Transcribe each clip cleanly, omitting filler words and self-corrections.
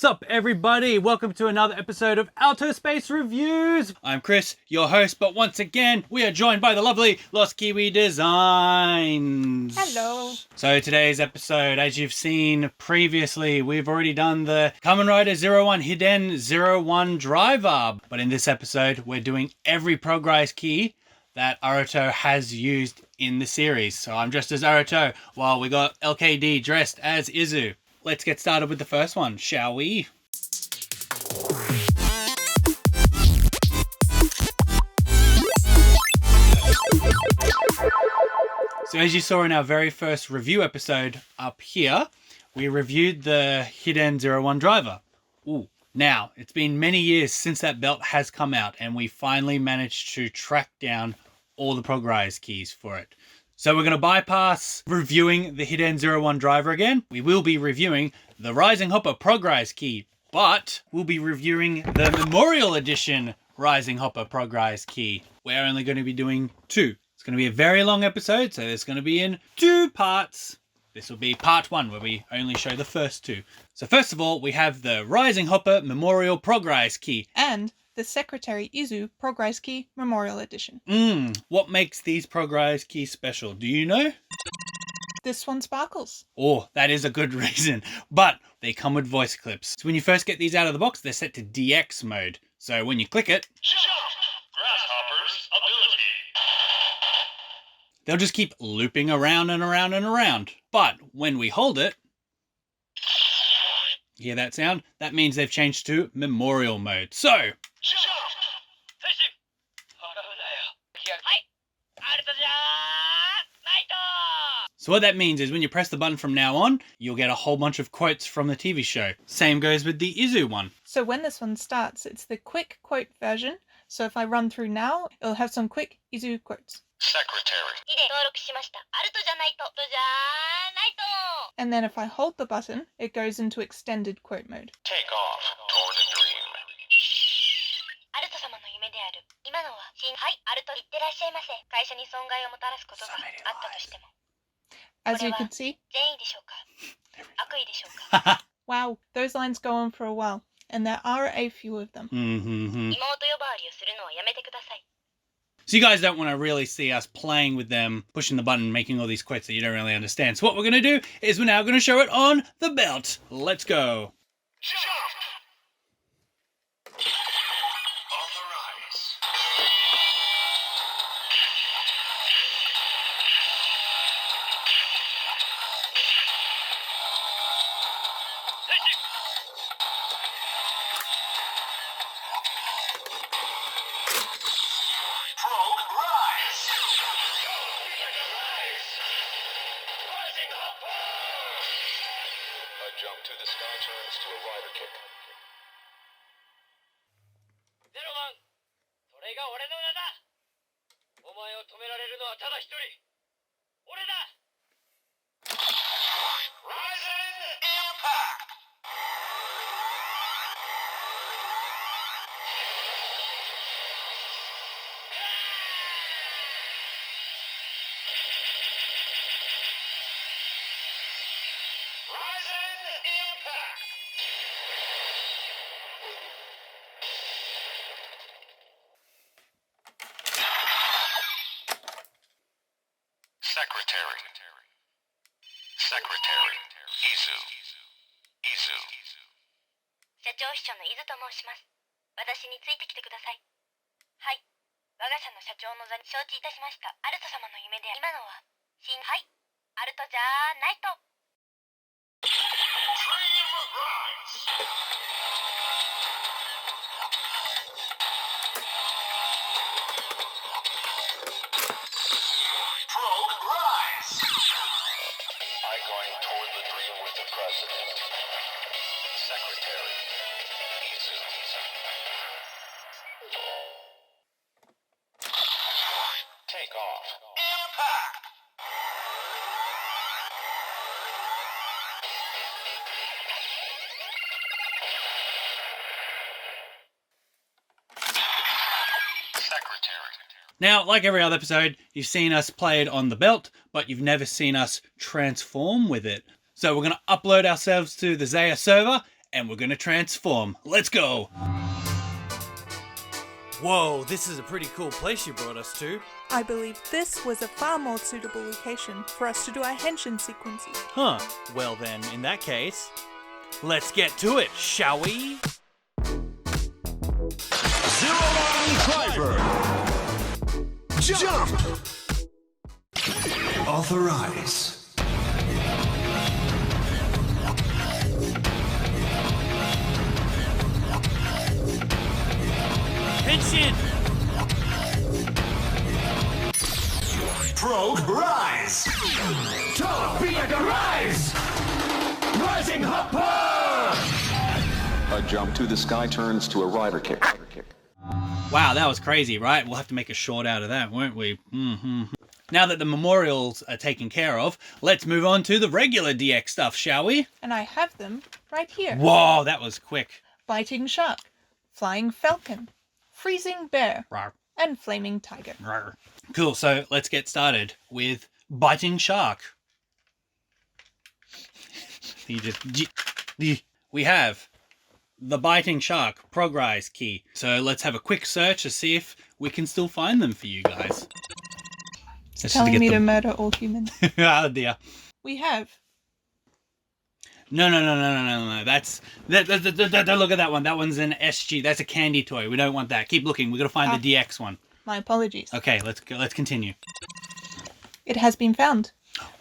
What's up, everybody? Welcome to another episode of OuttaSpaceReviews. I'm Chris, your host, but once again, we are joined by the lovely Lost Kiwi Designs. Hello. So today's episode, as you've seen previously, we've already done the Kamen Rider 01 Hiden 01 driver. But in this episode, we're doing every Progrise key that Aruto has used in the series. So I'm dressed as Aruto, while we got LKD dressed as Izu. Let's get started with the first one, shall we? So as you saw in our very first review episode up here, we reviewed the Hiden 01 driver. Ooh. Now, it's been many years since that belt has come out, and we finally managed to track down all the Progrise keys for it. So we're going to bypass reviewing the Hiden 01 driver again. We will be reviewing the Rising Hopper Progrise key, but we'll be reviewing the Memorial Edition Rising Hopper Progrise key. We're only going to be doing two. It's going to be a very long episode, so it's going to be in two parts. This will be part one, where we only show the first two. So first of all, we have the Rising Hopper Memorial Progrise key. And the Secretary Izu Progrise Key Memorial Edition. What makes these Progrise keys special? Do you know? This one sparkles. Oh, that is a good reason. But they come with voice clips. So when you first get these out of the box, they're set to DX mode. So when you click it, Grasshopper's ability. They'll just keep looping around and around and around. But when we hold it, hear that sound? That means they've changed to Memorial mode. So what that means is when you press the button from now on, you'll get a whole bunch of quotes from the TV show. Same goes with the Izu one. So when this one starts, it's the quick quote version. So if I run through now, it'll have some quick Izu quotes. Secretary. And then if I hold the button, it goes into extended quote mode. Take off toward a dream. As you can see, wow, those lines go on for a while, and there are a few of them. So you guys don't want to really see us playing with them, pushing the button, making all these quotes that you don't really understand. So what we're going to do is we're now going to show it on the belt. Let's go. Jump! Authorize. Progrise. A jump to the sky turns to a rider kick. ゼロマン、それが俺の名だ。お前を止められるのはただ一人。俺だ。 Rising impact. Rising impact. Secretary. Secretary. Izu. Izu. 社長秘書の伊豆と申します。私についてきてください。はい。我が社の社長の座に承知いたしました。アルト様の夢で今のははい。アルトじゃないと。 Dream rise. Progrise. I'm going toward the dream with the president. Secretary. Izu. Take off. Impact. Now, like every other episode, you've seen us play it on the belt, but you've never seen us transform with it. So we're going to upload ourselves to the Zaya server, and we're gonna transform. Let's go! Whoa, this is a pretty cool place you brought us to. I believe this was a far more suitable location for us to do our Henshin sequences. Huh, well then, in that case, let's get to it, shall we? Driver. Jump. Authorize. Henshin! Progrise. Top be like a rise. Rising hopper. A jump to the sky turns to a rider kick. Wow, that was crazy, right? We'll have to make a short out of that, won't we? Now that the memorials are taken care of, let's move on to the regular DX stuff, shall we? And I have them right here. Whoa, that was quick. Biting Shark, Flying Falcon, Freezing Bear, Rawr, and Flaming Tiger. rawr. Cool, so let's get started with Biting Shark. We have the Biting Shark Progrise key. So let's have a quick search to see if we can still find them for you guys. Let's Telling me to murder all humans. Oh dear. We have No. That's that, look at that one. That one's an SG. That's a candy toy. We don't want that. Keep looking. We gotta find the DX one. my apologies. Okay, let's go. Let's continue. It has been found.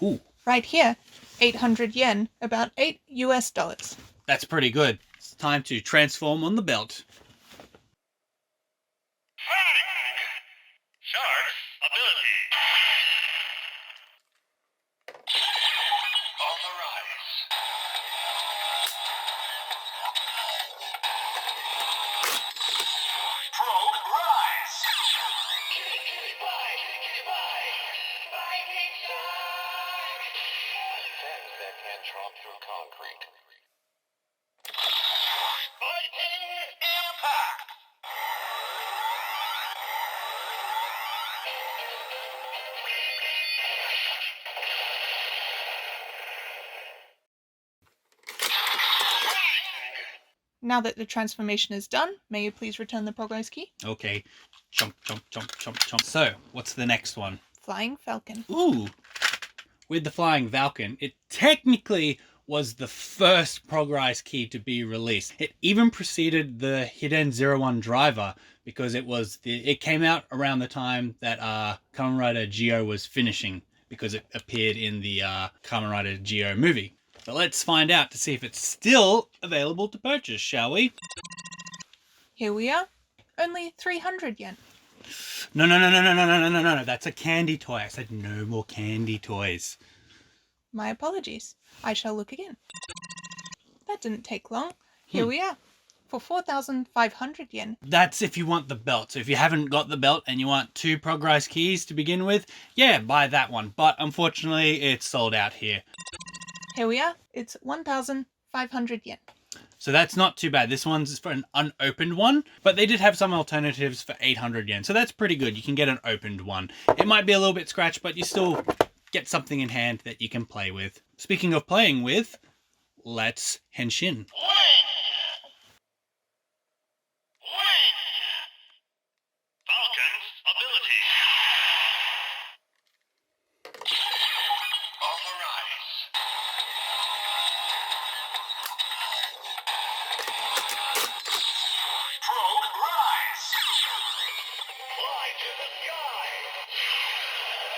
Ooh, Right here. 800 yen, about $8 US. that's pretty good. It's time to transform on the belt. Shark's ability. Authorize. Progrise. Kitty kitty bye, kitty bye. Biting shark. Fins that can tromp through concrete. Biting impact. Now that the transformation is done, may you please return the Progrise key? Okay, jump. So, what's the next one? Flying Falcon. Ooh, with the Flying Falcon, it technically was the first Progrise key to be released. It even preceded the Hiden 01 driver because it came out around the time that Kamen Rider Geo was finishing because it appeared in the Kamen Rider Geo movie. So let's find out to see if it's still available to purchase, shall we? Here we are. Only 300 yen. No. That's a candy toy. I said no more candy toys. My apologies. I shall look again. That didn't take long. Here we are. For 4,500 yen. That's if you want the belt. So if you haven't got the belt and you want 2 Progrise keys to begin with, yeah, buy that one. But unfortunately, it's sold out here. Here we are. It's 1,500 yen. So that's not too bad. This one's for an unopened one, but they did have some alternatives for 800 yen. So that's pretty good. You can get an opened one. It might be a little bit scratched, but you still get something in hand that you can play with. Speaking of playing with, let's Henshin. Falcon's ability. Authorize. Progrise. Fly to the sky.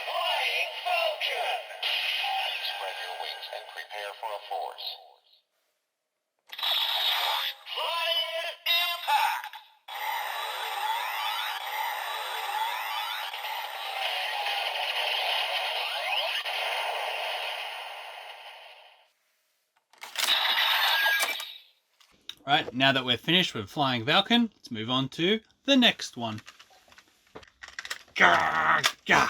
Flying Falcon. Spread your wings and prepare for a force. Flying impact. Right, now that we're finished with Flying Falcon, let's move on to the next one. Gah, gah.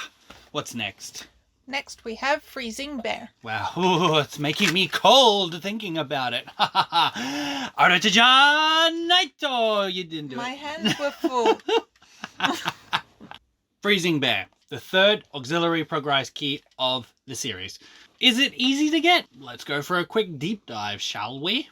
What's next? Next we have Freezing Bear. Wow, ooh, it's making me cold thinking about it. Ha ha ha. Arachajan Naito! You didn't do My it. hands were full. Freezing Bear, the third auxiliary Progrise key of the series. Is it easy to get? Let's go for a quick deep dive, shall we?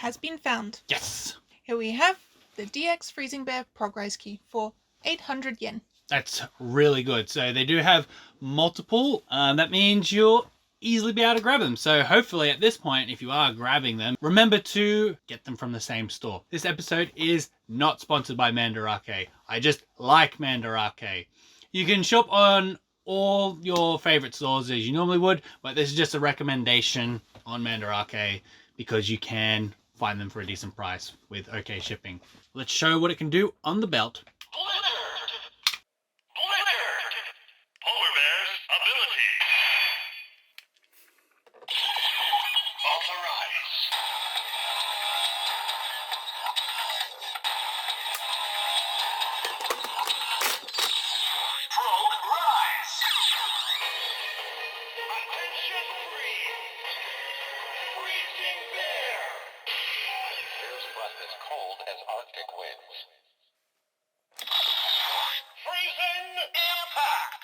has been found. Yes. Here we have the DX Freezing Bear Progrise Key for 800 yen. That's really good. So they do have multiple. That means you'll easily be able to grab them. So hopefully at this point, if you are grabbing them, remember to get them from the same store. This episode is not sponsored by Mandarake. I just like Mandarake. You can shop on all your favorite stores as you normally would, but this is just a recommendation on Mandarake because you can find them for a decent price with okay shipping. Let's show what it can do on the belt. Polar Bear's ability. Authorize. Progrise. Attention freeze. Freezing bear. Bear's breath is cold as Arctic winds. Freezing impact.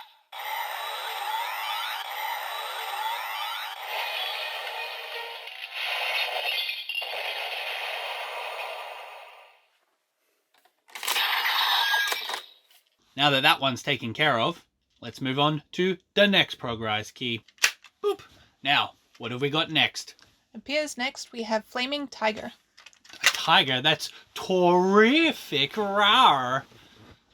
Now that that one's taken care of, let's move on to the next Progrise key. Boop. Now, what have we got next? Appears next, we have Flaming Tiger. A tiger? That's terrific. Rawr.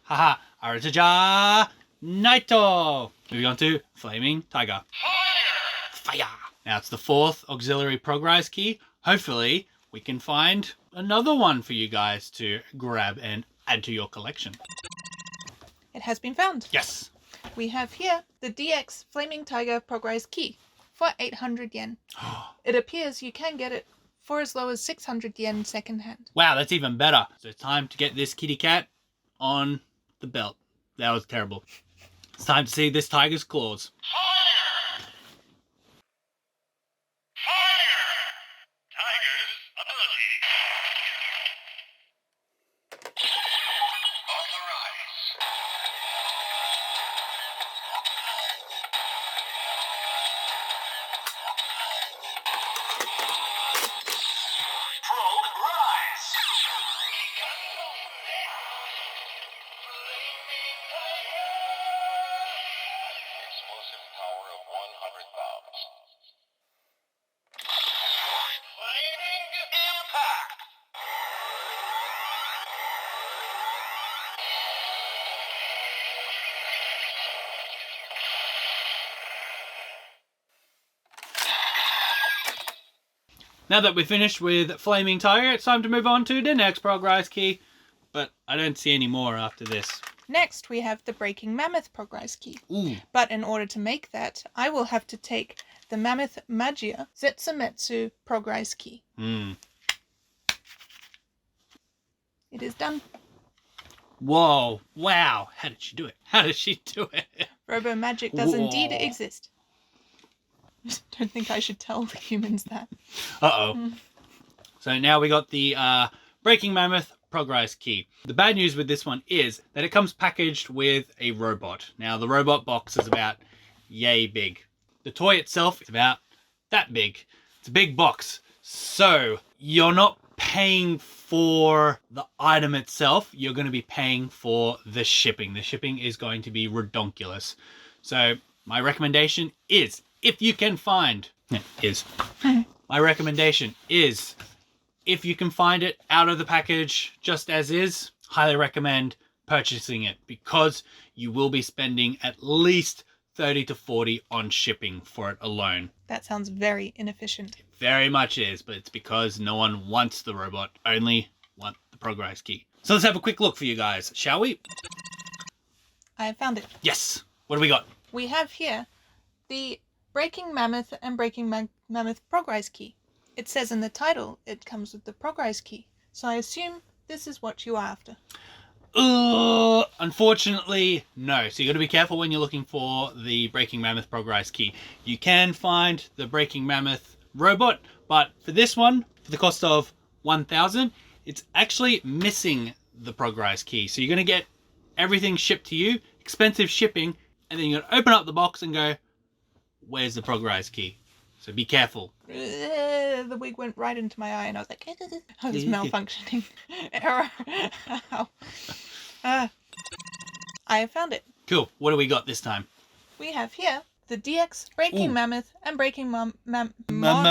Haha. Arataja Naito. Moving on to Flaming Tiger. Fire. Now it's the 4th auxiliary Progrise key. Hopefully we can find another one for you guys to grab and add to your collection. It has been found. Yes. We have here the DX Flaming Tiger Progrise Key for 800 yen. It appears you can get it for as low as 600 yen secondhand. Wow, that's even better. So it's time to get this kitty cat on the belt. That was terrible. It's time to see this tiger's claws. Fire! Tiger's ability. Authorize. Progrise. Explosive power of 100 bombs. Flaming impact. Now that we're finished with Flaming Tiger, it's time to move on to the next Progrise key. But I don't see any more after this. Next, we have the Breaking Mammoth Progrise Key. Ooh. But in order to make that, I will have to take the Mammoth Magia Zetsumetsu Progrise Key. It is done. Whoa. Wow. How did she do it? How did she do it? Robo Magic does indeed Whoa. exist. Don't think I should tell the humans that. Uh-oh. So now we got the Breaking Mammoth Progrise key. The bad news with this one is that it comes packaged with a robot. Now the robot box is about yay big. The toy itself is about that big. It's a big box. So you're not paying for the item itself. You're going to be paying for the shipping. The shipping is going to be redonkulous. So my recommendation is, if you can find, my recommendation is, if you can find it out of the package just as is, highly recommend purchasing it because you will be spending at least 30 to 40 on shipping for it alone. That sounds very inefficient. It very much is, but it's because no one wants the robot, only want the Progrise key. So let's have a quick look for you guys, shall we? I have found it. Yes. What do we got? We have here the Breaking Mammoth and Breaking Mammoth Progrise Key. It says in the title it comes with the Progrise Key, so I assume this is what you are after. Unfortunately, no. So you got to be careful when you're looking for the Breaking Mammoth Progrise key. You can find the Breaking Mammoth robot, but for this one, for the cost of 1,000, it's actually missing the Progrise key. So you're going to get everything shipped to you, expensive shipping, and then you're going to open up the box and go, where's the Progrise key? So be careful. the wig went right into my eye, and I was like, I was malfunctioning. Error. Ow. I have found it. Cool. What do we got this time? We have here the DX Breaking Mammoth and Breaking Man Moth.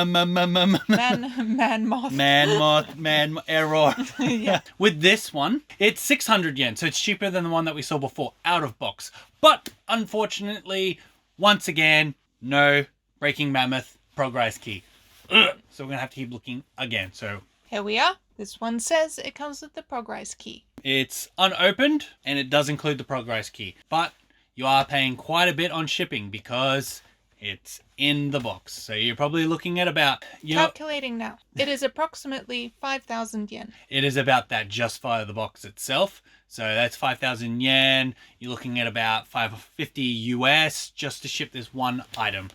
Error. Yeah. With this one, it's 600 yen, so it's cheaper than the one that we saw before, out of box. But unfortunately, once again, no Breaking Mammoth Progrise key. Ugh. So we're gonna have to keep looking again. So Here we are. This one says it comes with the Progrise key. it's unopened, and it does include the Progrise key, but you are paying quite a bit on shipping because it's in the box. So you're probably looking at about... Calculating now. It is approximately 5,000 yen. It is about that just via the box itself. So that's 5,000 yen. You're looking at about $550 US just to ship this one item.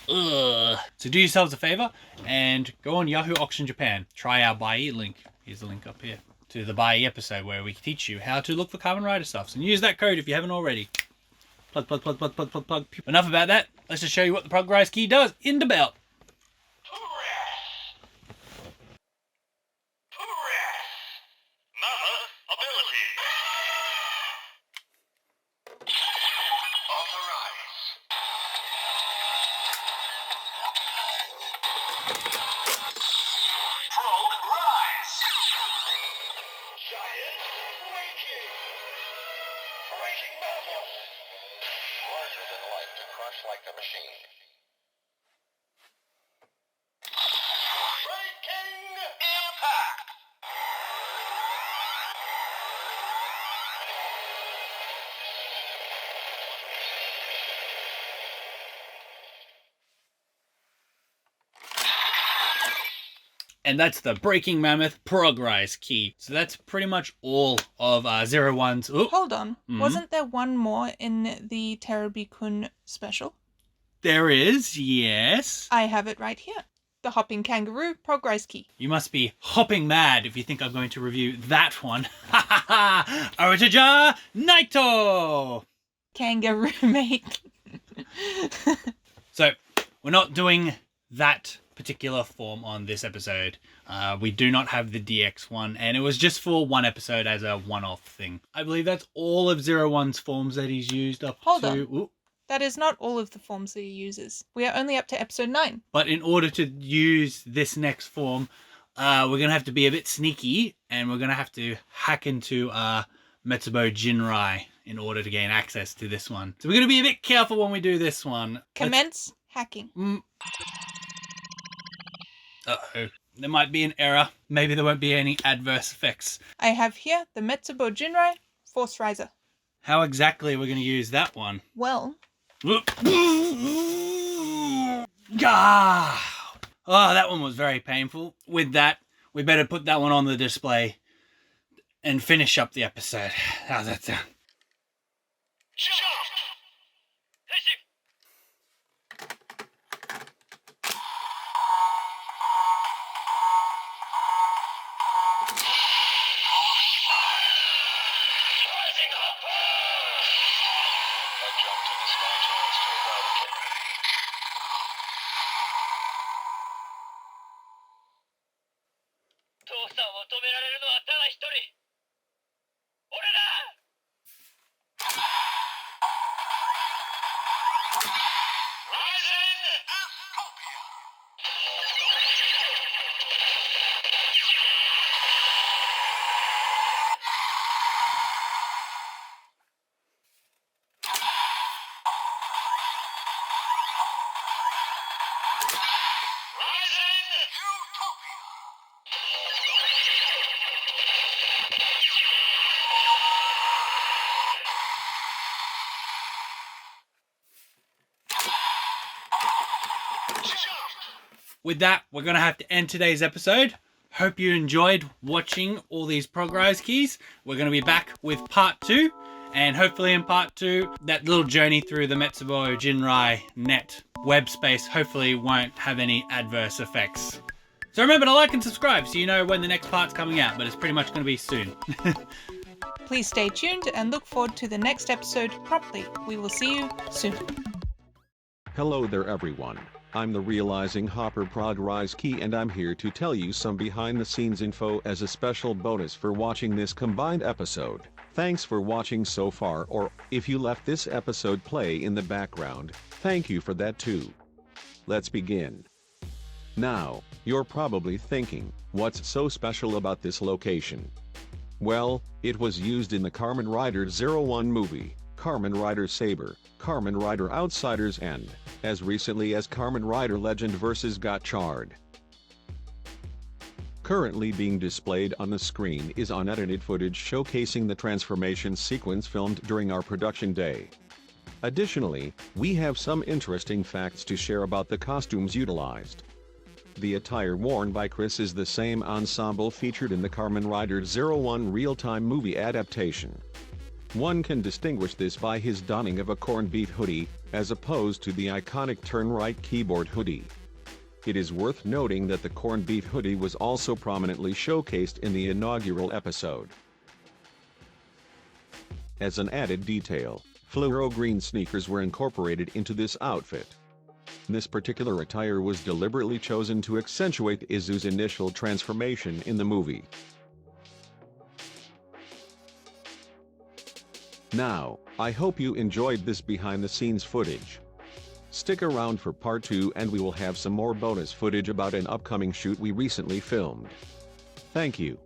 Ugh. So do yourselves a favor and go on Yahoo Auction Japan. Try our Buy link. Here's the link up here to the Buy episode where we teach you how to look for Kamen Rider stuffs. And use that code if you haven't already. Plug, plug, plug, plug, plug, plug, plug. Enough about that. Let's just show you what the Progrise key does in the belt. Mama ability. Authorize. Progrise. Giant waking. Breaking mammoth. Larger than life to crush like a machine. Breaking impact. And that's the Breaking Mammoth Progrise key. So that's pretty much all of 01's. Ooh, Hold on. Wasn't there one more in the Terubi-kun special? there is, yes. I have it right here. The Hopping Kangaroo Progrise key. You must be hopping mad if you think I'm going to review that one. Ha ha ha! Aritaja Naito! Kangaroo mate. So, we're not doing that particular form on this episode. We do not have the DX one, and it was just for one episode as a one-off thing. I believe that's all of 01's forms that he's used up Hold to... on. Ooh. That is not all of the forms that he uses. We are only up to episode 9. But in order to use this next form, we're going to have to be a bit sneaky, and we're going to have to hack into Metsubo Jinrai in order to gain access to this one. So we're going to be a bit careful when we do this one. Commence hacking. Uh-oh. There might be an error. Maybe there won't be any adverse effects. I have here the Metsubo Jinrai Force Riser. How exactly are we going to use that one? Well, Ah! Oh, that one was very painful. With that, we better put that one on the display and finish up the episode. How's that sound? Jump. Henshin! Rising up. A jump to the sky turns to a rider kick. 父さんを止められるのはただ一人。俺だ！ Rising Utopia. Rising Utopia. With that, we're going to have to end today's episode. Hope you enjoyed watching all these Progrise keys. We're going to be back with part 2. And hopefully in part 2, that little journey through the Metsubo Jinrai net web space hopefully won't have any adverse effects. So remember to like and subscribe so you know when the next part's coming out, but it's pretty much going to be soon. please stay tuned and look forward to the next episode promptly. We will see you soon. Hello there everyone. I'm the Realizing Hopper Progrise Key and I'm here to tell you some behind the scenes info as a special bonus for watching this combined episode. Thanks for watching so far, or if you left this episode play in the background, thank you for that too. Let's begin. Now, you're probably thinking, what's so special about this location? Well, it was used in the Kamen Rider 01 movie, Kamen Rider Saber, Kamen Rider Outsiders and, as recently as Kamen Rider Legend vs. Got Charred. Currently being displayed on the screen is unedited footage showcasing the transformation sequence filmed during our production day. Additionally, we have some interesting facts to share about the costumes utilized. The attire worn by Chris is the same ensemble featured in the Kamen Rider 01 real-time movie adaptation. One can distinguish this by his donning of a corned beef hoodie, as opposed to the iconic turn-right keyboard hoodie. It is worth noting that the corned beef hoodie was also prominently showcased in the inaugural episode. As an added detail, fluoro green sneakers were incorporated into this outfit. This particular attire was deliberately chosen to accentuate Izu's initial transformation in the movie. Now, I hope you enjoyed this behind-the-scenes footage. Stick around for part 2 and we will have some more bonus footage about an upcoming shoot we recently filmed. Thank you.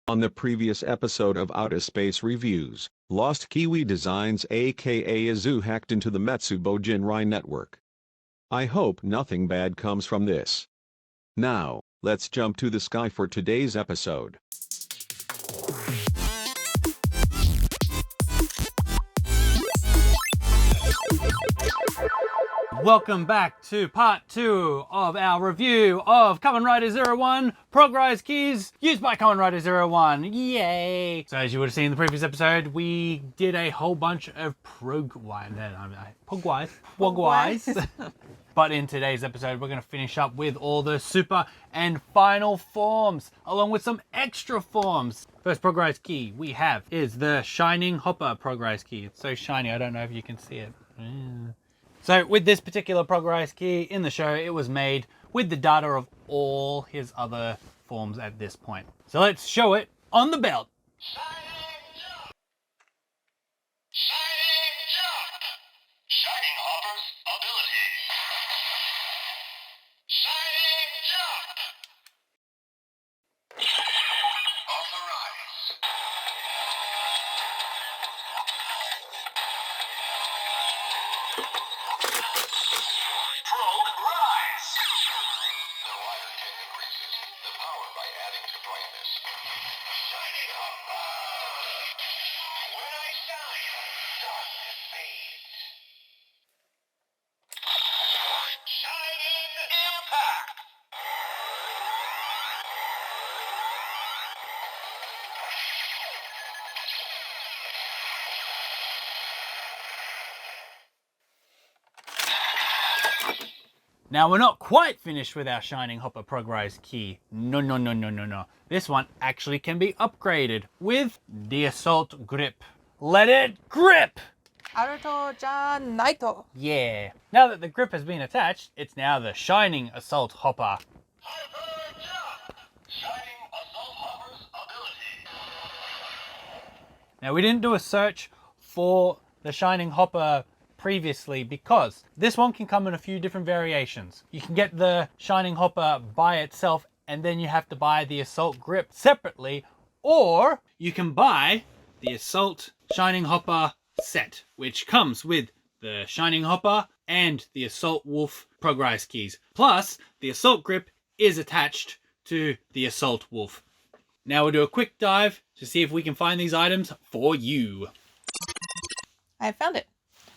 On the previous episode of OuttaSpaceReviews, Lost Kiwi Designs aka Izu hacked into the Metsubo Jinrai network. I hope nothing bad comes from this. Now, let's jump to the sky for today's episode. Welcome back to part 2 of our review of Kamen Rider 01 Progrise keys used by Kamen Rider 01. Yay! So as you would have seen in the previous episode, we did a whole bunch of Progrise. But in today's episode, we're going to finish up with all the super and final forms, along with some extra forms. First Progrise key we have is the Shining Hopper Progrise key. It's so shiny, I don't know if you can see it. So with this particular Progrise key in the show, it was made with the data of all his other forms at this point. So let's show it on the belt. Shining jump! Shining jump! Shining Hopper's abilities. Shining jump! Authorize. Progrise! The rider can increases the power by adding to brightness. Shining Hopper! When I shine, darkness fades. Shining Impact! Now we're not quite finished with our Shining Hopper Progrise key. No. This one actually can be upgraded with the Assault Grip. Let it grip! Naruto ja naito. Yeah. Now that the grip has been attached, it's now the Shining Assault Hopper. Hyper jump! Shining Assault Hopper's ability. Now we didn't do a search for the Shining Hopper previously because this one can come in a few different variations. You can get the Shining Hopper by itself and then you have to buy the Assault Grip separately, or you can buy the Assault Shining Hopper set, which comes with the Shining Hopper and the Assault Wolf Progrise keys. Plus, the Assault Grip is attached to the Assault Wolf. Now we'll do a quick dive to see if we can find these items for you. I found it.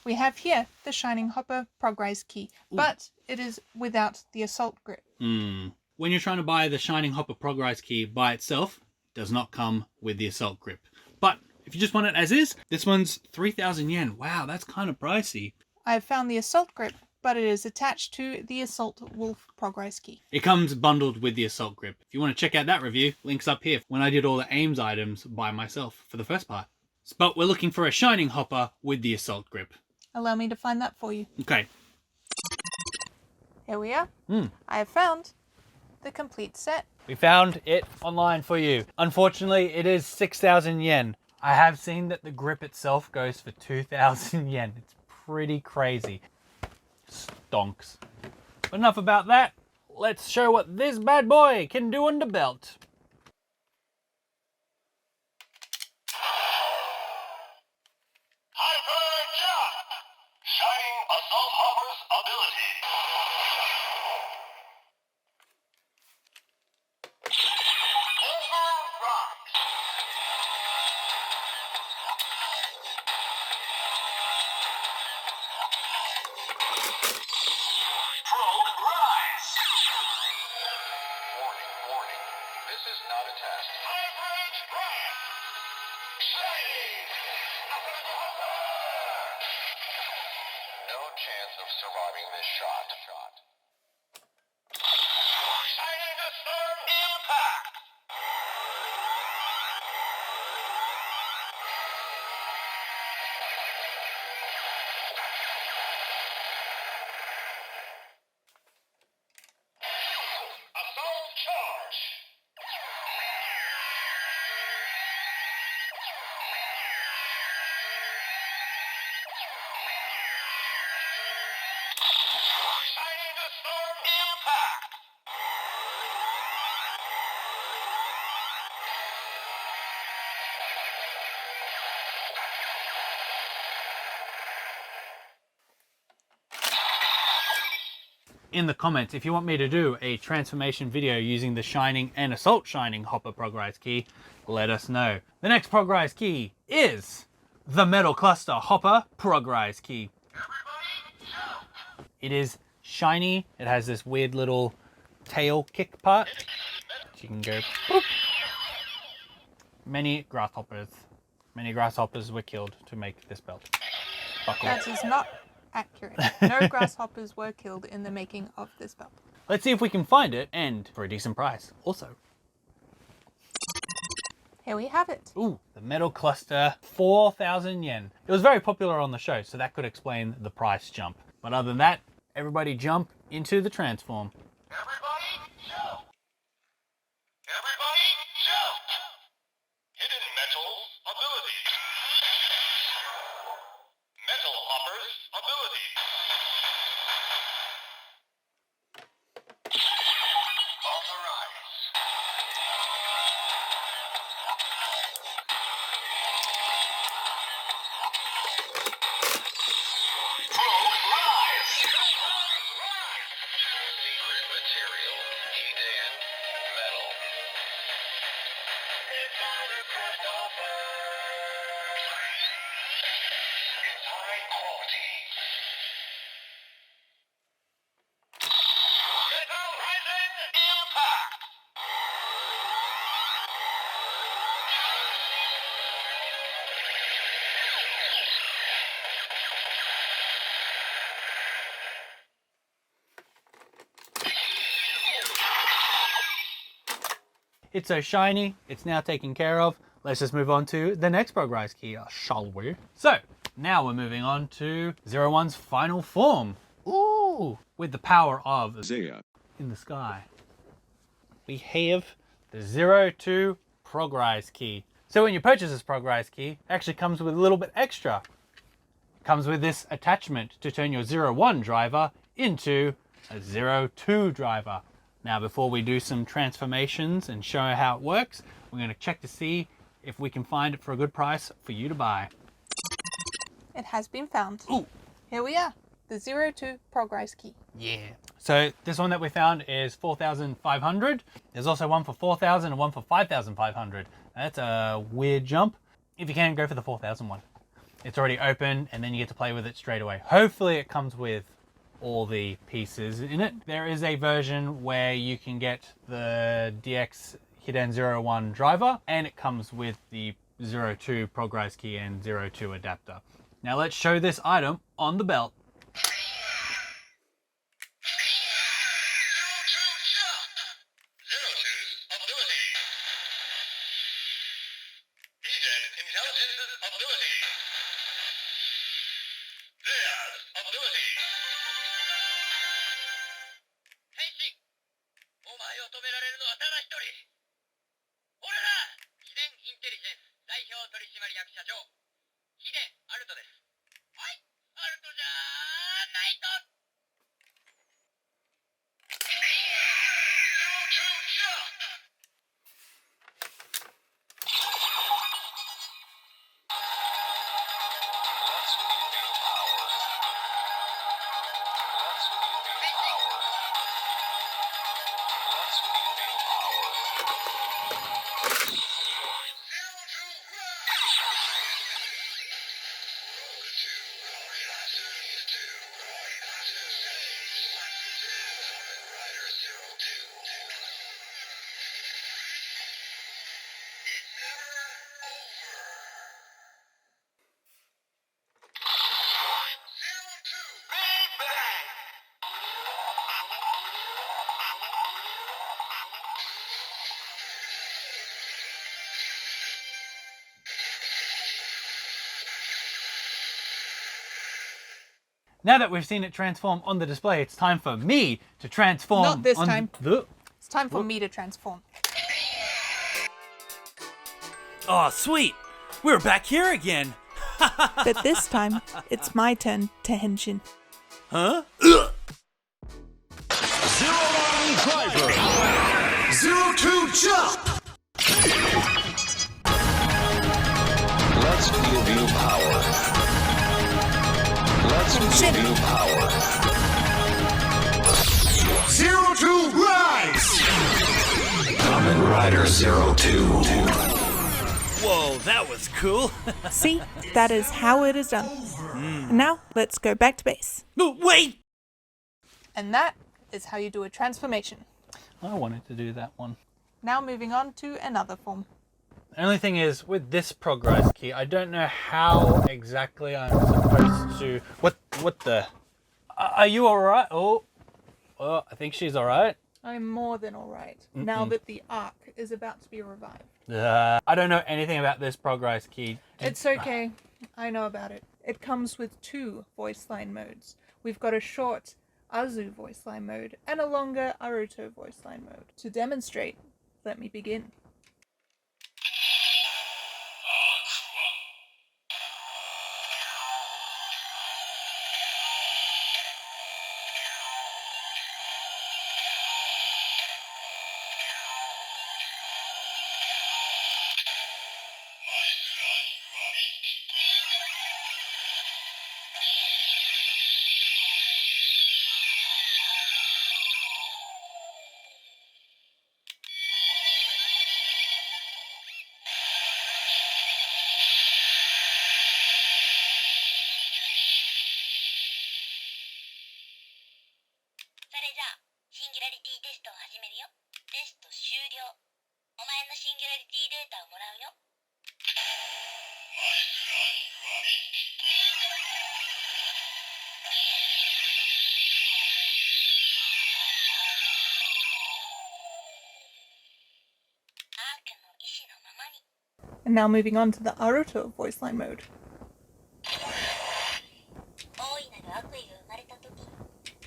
We have here the Shining Hopper Progrise key, but it is without the Assault Grip. When you're trying to buy the Shining Hopper Progrise key by itself, it does not come with the Assault Grip. But if you just want it as is, this one's 3,000 yen. Wow, that's kind of pricey. I found the Assault Grip, but it is attached to the Assault Wolf Progrise key. It comes bundled with the Assault Grip. If you want to check out that review, link's up here when I did all the Ames items by myself for the first part. But we're looking for a Shining Hopper with the Assault Grip. Allow me to find that for you. Okay, Here we are. I have found the complete set. We found it online for you. Unfortunately, it is 6,000 yen. I have seen that the grip itself goes for 2,000 yen. It's pretty crazy. Stonks. But enough about that. Let's show what this bad boy can do on the belt. Hyper jump! Shining Assault Hopper's ability. Overrise. Progrise. Warning, warning. This is not a test. Hybrid Ram. Shining. No chance of surviving this shot. Shining the storm impact. Assault charge. Shining the storm impact. In the comments, if you want me to do a transformation video using the Shining and Assault Shining Hopper Progrise key, let us know. The next Progrise key is the Metal Cluster Hopper Progrise key. It is shiny. It has this weird little tail kick part. So you can go boop. Many grasshoppers were killed to make this belt. Buckle. That is not accurate. No grasshoppers were killed in the making of this belt. Let's see if we can find it, and for a decent price also. Here we have it. Ooh, the Metal Cluster, 4,000 yen. It was very popular on the show, so that could explain the price jump. But other than that, everybody jump into the transform. Everybody jump. Everybody jump. Hidden Metals ability. Metal Hopper's ability. Authorize. Progrise. Secret material. Hiden metal. It's our best offer. It's high quality. Ganbarizing impact. It's so shiny, it's now taken care of. Let's just move on to the next Progrise key, shall we? So, now we're moving on to 01's final form. Ooh, with the power of Zaya. in the sky. We have the 02 Progrise key. So when you purchase this Progrise key, it actually comes with a little bit extra. It comes with this attachment to turn your 01 driver into a 02 driver. Now, before we do some transformations and show how it works, we're going to check to see if we can find it for a good price for you to buy. It has been found. Ooh. Here we are. The 02 Progrise key. Yeah. So this one that we found is 4,500. There's also one for 4,000 and one for 5,500. That's a weird jump. If you can, go for the 4,000 one. It's already open and then you get to play with it straight away. Hopefully it comes with all the pieces in it. There is a version where you can get the DX Hiden 01 driver and it comes with the 02 Progrise key and 02 adapter. Now let's show this item on the belt. 02 jump. 02's ability. Hiden Intelligence's ability. Theirs ability. 締役社長ヒデアルトです。はい、アルトじゃないと。Now that we've seen it transform on the display, it's time for me to transform. Not this on time. The... It's time for me to transform. Oh, sweet! We're back here again! But this time, it's my turn to Henshin. Huh? 01 Driver! 02 Jump! Let's give you power. Let's give you power. 02 Rise! Kamen Rider 02. Whoa, that was cool! See, that is how it is done. And now, let's go back to base. No, wait! And that is how you do a transformation. I wanted to do that one. Now moving on to another form. The only thing is, with this Progrise key, I don't know how exactly I'm supposed to... What the... Are you alright? Oh, I think she's alright. I'm more than alright, now that the arc is about to be revived. I don't know anything about this Progrise key. It's okay, I know about it. It comes with 2 voice line modes. We've got a short Azu voice line mode and a longer Aruto voice line mode. To demonstrate, let me begin. And now moving on to the Aruto voice line mode. 大いなる悪意が生まれた時、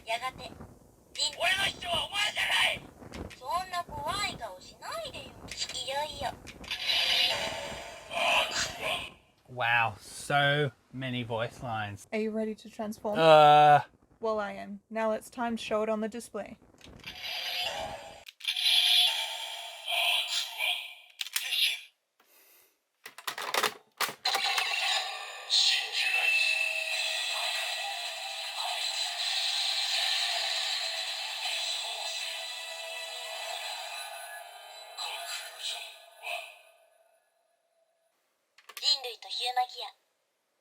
やがて人俺の師匠はお前じゃない。そんな怖い顔しないでよ。いよいよ Wow, so many voice lines. Are you ready to transform? Well, I am. Now it's time to show it on the display. Conclusion 1. 人類とヒューマギア、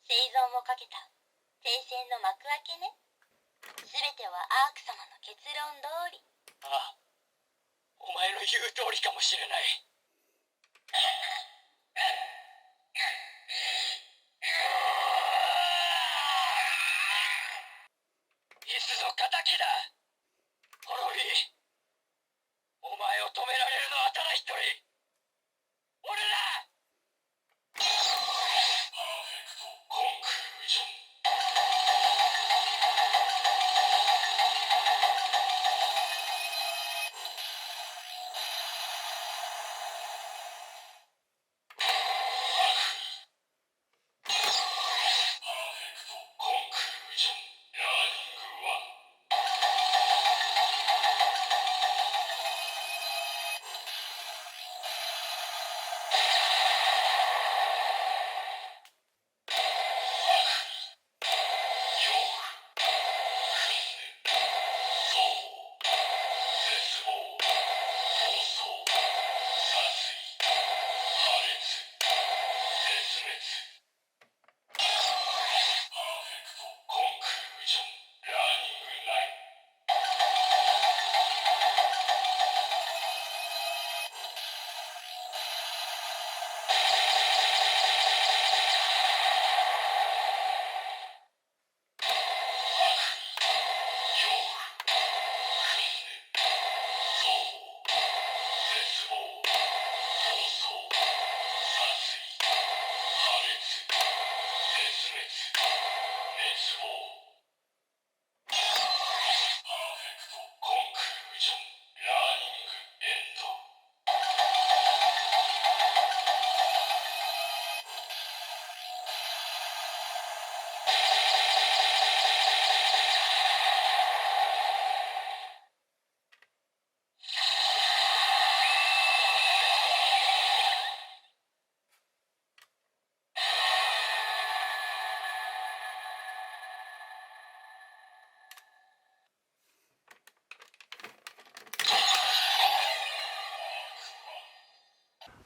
生存をかけた聖戦の幕開けね。すべてはアーク様の結論通り。ああ、お前の言う通りかもしれない。いつぞ仇だ。ホロリー、お前を止められるのはただ一人。俺だ。Perfect conclusion. お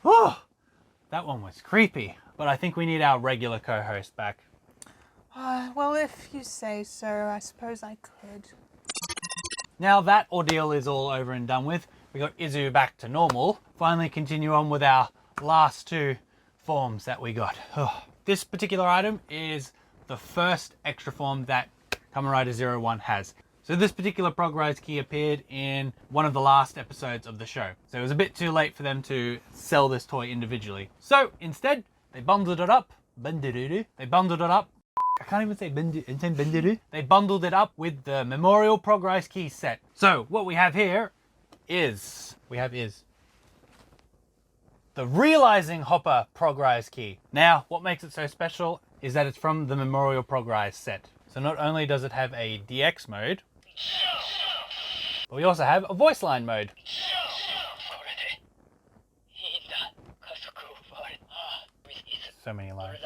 Oh, that one was creepy. But I think we need our regular co-host back. Well, if you say so, I suppose I could. Now that ordeal is all over and done with, we got Izu back to normal. Finally continue on with our last two forms that we got. This particular item is the first extra form that Kamen Rider 01 has. So this particular Progrise key appeared in one of the last episodes of the show. So it was a bit too late for them to sell this toy individually. So instead, they bundled it up. They bundled it up. I can't even say bendu. They bundled it up with the Memorial Progrise key set. So what we have here is the Realizing Hopper Progrise key. Now, what makes it so special is that it's from the Memorial Progrise set. So not only does it have a DX mode, but we also have a voice line mode. So many lines.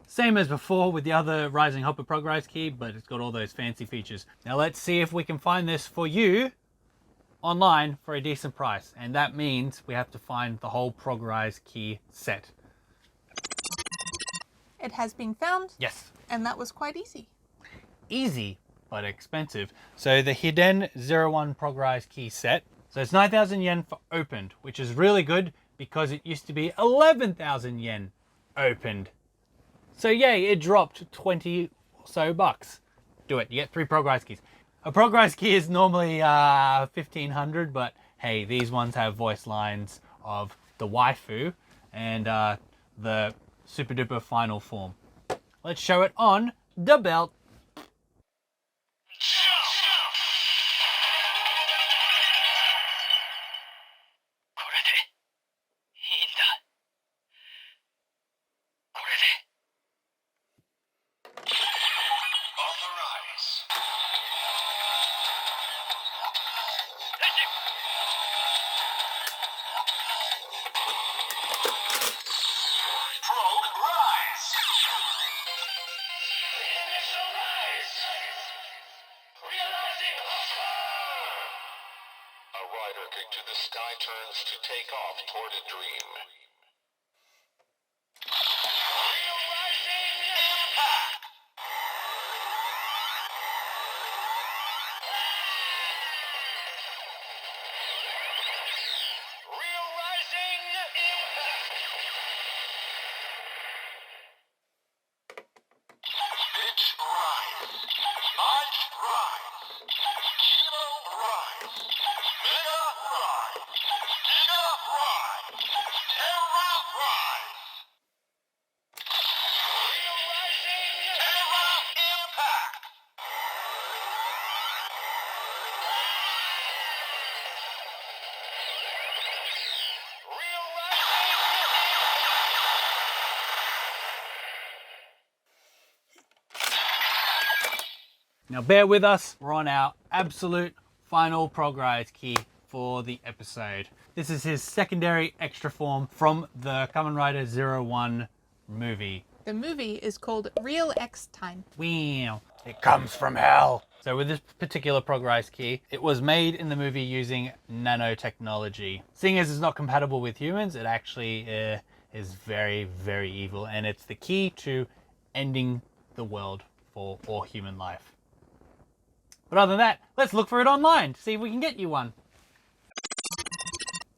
Same as before with the other Rising Hopper Progrise key, but it's got all those fancy features. Now let's see if we can find this for you online for a decent price. And that means we have to find the whole Progrise key set. It has been found. Yes. And that was quite easy. Easy, but expensive. So the Hiden 01 Progrise key set. So it's 9,000 yen for opened, which is really good because it used to be 11,000 yen opened. So yay, it dropped 20 or so bucks. Do it, you get 3 Progrise keys. A Progrise key is normally 1,500, but hey, these ones have voice lines of the waifu and the super duper final form. Let's show it on the belt. To the sky turns to take off toward a dream. Realizing impact! Realizing impact! Bitch rise. March rise. Kilo rise. Mega rise. Giga rise. Terra rise. Realizing Terra impact. Now bear with us, we're on our absolute final Progrise key for the episode. This is his secondary extra form from the Kamen Rider 01 movie. The movie is called Real X Time. Wow, it comes from hell. So with this particular Progrise key, it was made in the movie using nanotechnology. Seeing as it's not compatible with humans, it actually is very, very evil, and it's the key to ending the world for all human life. But other than that, let's look for it online to see if we can get you one.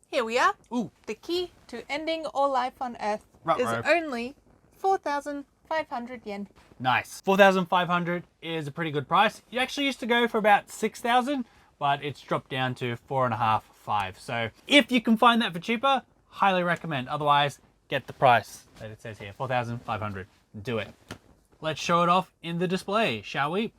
Here we are. Ooh. The key to ending all life on Earth is Ruh-roh. only 4,500 yen. Nice. 4,500 is a pretty good price. It actually used to go for about 6,000, but it's dropped down to 4.5, 5. So if you can find that for cheaper, highly recommend. Otherwise, get the price that it says here, 4,500. Do it. Let's show it off in the display, shall we?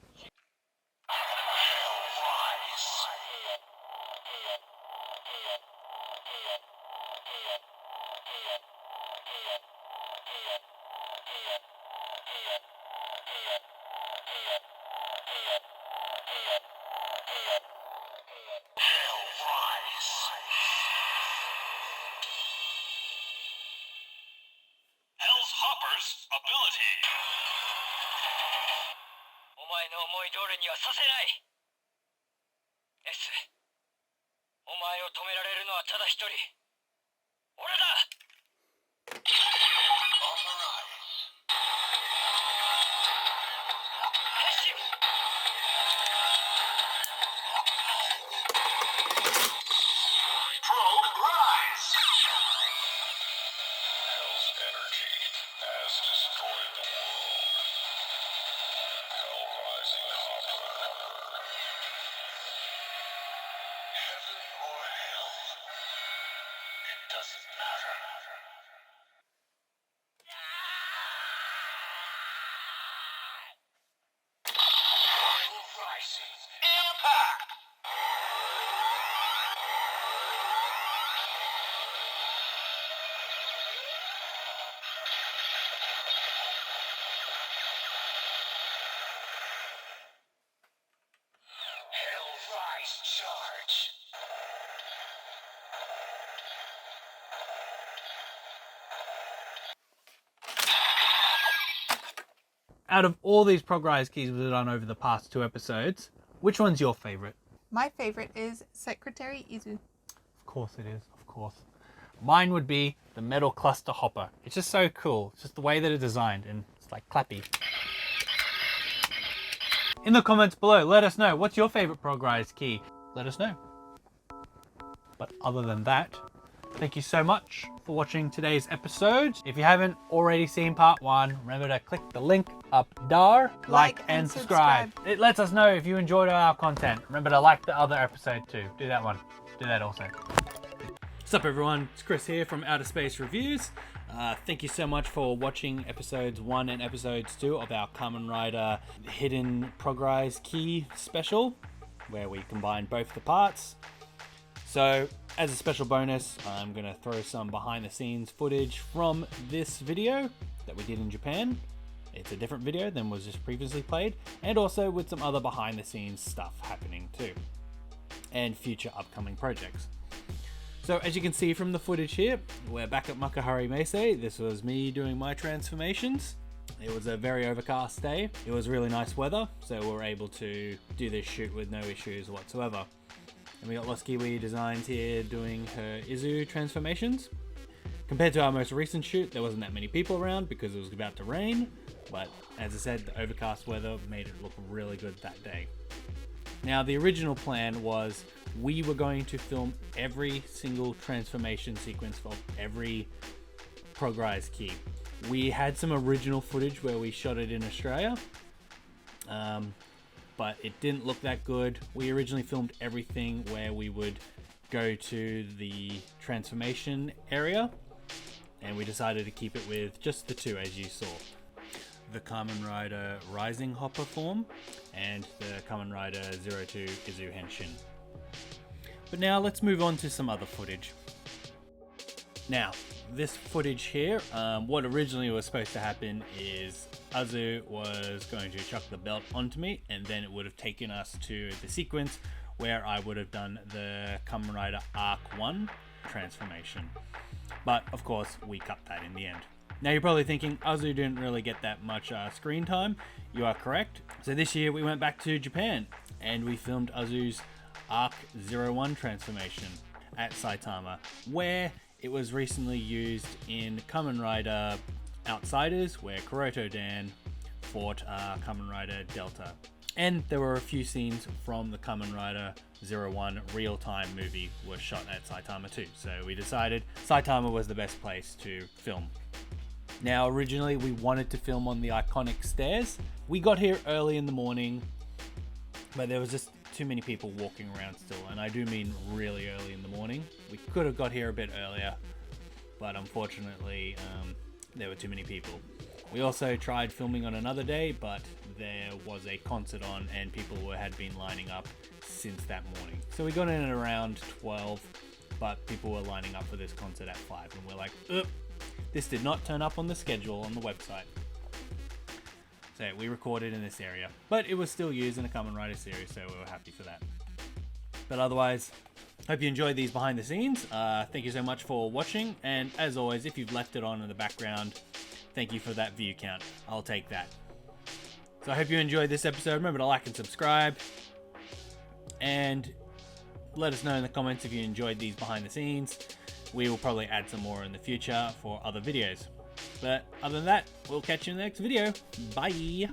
Hell's Hopper's ability. お前の思い通りにはさせない S、お前前を止められるのはただ一人。俺だ。変身。Progrise! Hell's energy has destroyed the world. Hell rising hopper. Heaven or hell, it doesn't matter. Hell rising impact! Hell rise charge. Out of all these Progrise keys we've done over the past 2 episodes, which one's your favorite? My favorite is Secretary Izu. Of course it is, of course. Mine would be the metal cluster hopper. It's just so cool. It's just the way that it's designed, and it's like clappy. In the comments below, let us know, what's your favorite Progrise key? Let us know. But other than that, thank you so much for watching today's episode. If you haven't already seen part 1, remember to click the link up there, like and subscribe. It lets us know if you enjoyed our content. Remember to like the other episode too. Do that one. Do that also. What's up everyone? It's Chris here from OuttaSpaceReviews. Thank you so much for watching episodes 1 and episodes 2 of our Kamen Rider Hidden Progrise key special, where we combine both the parts. So, as a special bonus, I'm going to throw some behind the scenes footage from this video that we did in Japan. It's a different video than was just previously played, and also with some other behind the scenes stuff happening too, and future upcoming projects. So as you can see from the footage here, we're back at Makuhari Meisei. This was me doing my transformations. It was a very overcast day. It was really nice weather, so we were able to do this shoot with no issues whatsoever. And we got Lost Kiwi Designs here doing her Izu transformations. Compared to our most recent shoot, there wasn't that many people around because it was about to rain, but as I said, the overcast weather made it look really good that day. Now, the original plan was we were going to film every single transformation sequence of every Progrise key. We had some original footage where we shot it in Australia, but it didn't look that good. We originally filmed everything where we would go to the transformation area, and we decided to keep it with just the 2 as you saw. The Kamen Rider Rising Hopper form and the Kamen Rider 02 Izu Henshin. But now let's move on to some other footage. Now, this footage here, what originally was supposed to happen is Azu was going to chuck the belt onto me, and then it would have taken us to the sequence where I would have done the Kamen Rider Arc 1 transformation. But of course, we cut that in the end. Now you're probably thinking, Azu didn't really get that much screen time. You are correct. So this year we went back to Japan and we filmed Azu's Arc 01 transformation at Saitama, where it was recently used in Kamen Rider Outsiders, where Kuroto Dan fought Kamen Rider Delta. And there were a few scenes from the Kamen Rider 01 real-time movie was shot at Saitama too. So we decided Saitama was the best place to film. Now, originally we wanted to film on the iconic stairs. We got here early in the morning, but there was just too many people walking around still, and I do mean really early in the morning. We could have got here a bit earlier, but unfortunately there were too many people. We also tried filming on another day, but there was a concert on and people had been lining up since that morning. So we got in at around 12, but people were lining up for this concert at 5, and we're like, ugh. This did not turn up on the schedule on the website. So we recorded in this area, but it was still used in a Kamen Rider series, so we were happy for that. But otherwise, hope you enjoyed these behind the scenes. Thank you so much for watching, and as always, if you've left it on in the background, thank you for that view count. I'll take that. So I hope you enjoyed this episode. Remember to like and subscribe, and let us know in the comments if you enjoyed these behind the scenes. We will probably add some more in the future for other videos. But other than that, we'll catch you in the next video. Bye!